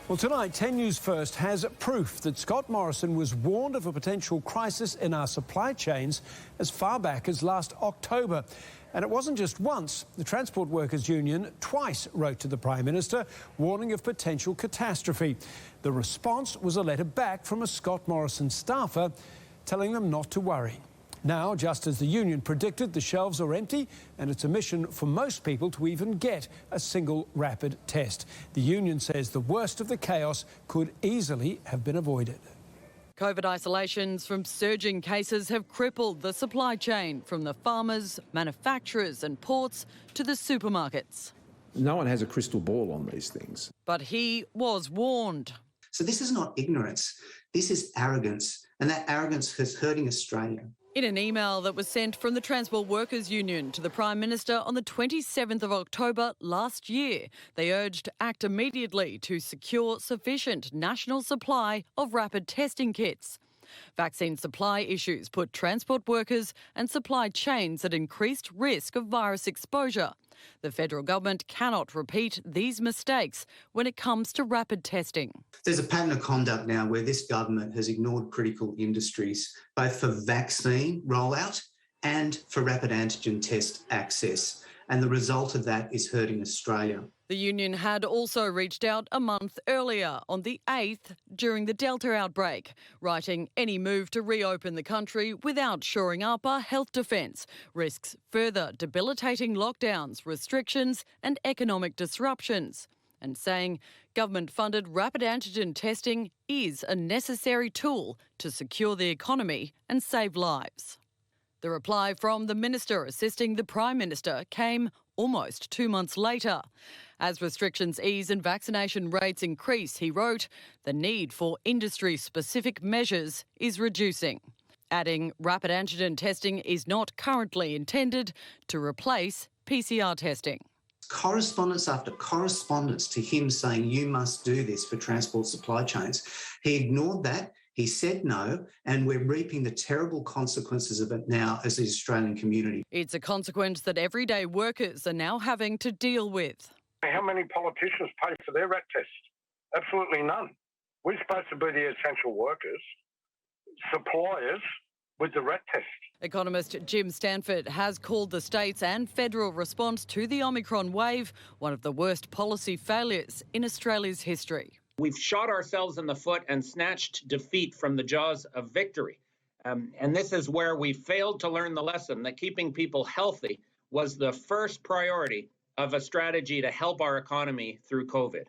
Well, tonight, 10 News First has proof that Scott Morrison was warned of a potential crisis in our supply chains as far back as last October. And it wasn't just once. The Transport Workers Union twice wrote to the Prime Minister warning of potential catastrophe. The response was a letter back from a Scott Morrison staffer telling them not to worry. Now, just as the union predicted, the shelves are empty and it's a mission for most people to even get a single rapid test. The union says the worst of the chaos could easily have been avoided. COVID isolations from surging cases have crippled the supply chain, from the farmers, manufacturers and ports to the supermarkets. No one has a crystal ball on these things. But he was warned. So this is not ignorance, this is arrogance, and that arrogance is hurting Australia. In an email that was sent from the Transport Workers Union to the Prime Minister on the 27th of October last year, they urged act immediately to secure sufficient national supply of rapid testing kits. Vaccine supply issues put transport workers and supply chains at increased risk of virus exposure. The federal government cannot repeat these mistakes when it comes to rapid testing. There's a pattern of conduct now where this government has ignored critical industries, both for vaccine rollout and for rapid antigen test access. And the result of that is hurting Australia. The union had also reached out a month earlier, on the 8th, during the Delta outbreak, writing any move to reopen the country without shoring up our health defence risks further debilitating lockdowns, restrictions and economic disruptions, and saying government-funded rapid antigen testing is a necessary tool to secure the economy and save lives. The reply from the minister assisting the Prime Minister came almost 2 months later. As restrictions ease and vaccination rates increase, he wrote, the need for industry-specific measures is reducing, adding rapid antigen testing is not currently intended to replace PCR testing. Correspondence after correspondence to him saying you must do this for transport supply chains. He ignored that. He said no, and we're reaping the terrible consequences of it now as the Australian community. It's a consequence that everyday workers are now having to deal with. How many politicians pay for their RAT tests? Absolutely none. We're supposed to be the essential workers, suppliers with the RAT test. Economist Jim Stanford has called the state's and federal response to the Omicron wave one of the worst policy failures in Australia's history. We've shot ourselves in the foot and snatched defeat from the jaws of victory. And this is where we failed to learn the lesson that keeping people healthy was the first priority of a strategy to help our economy through COVID.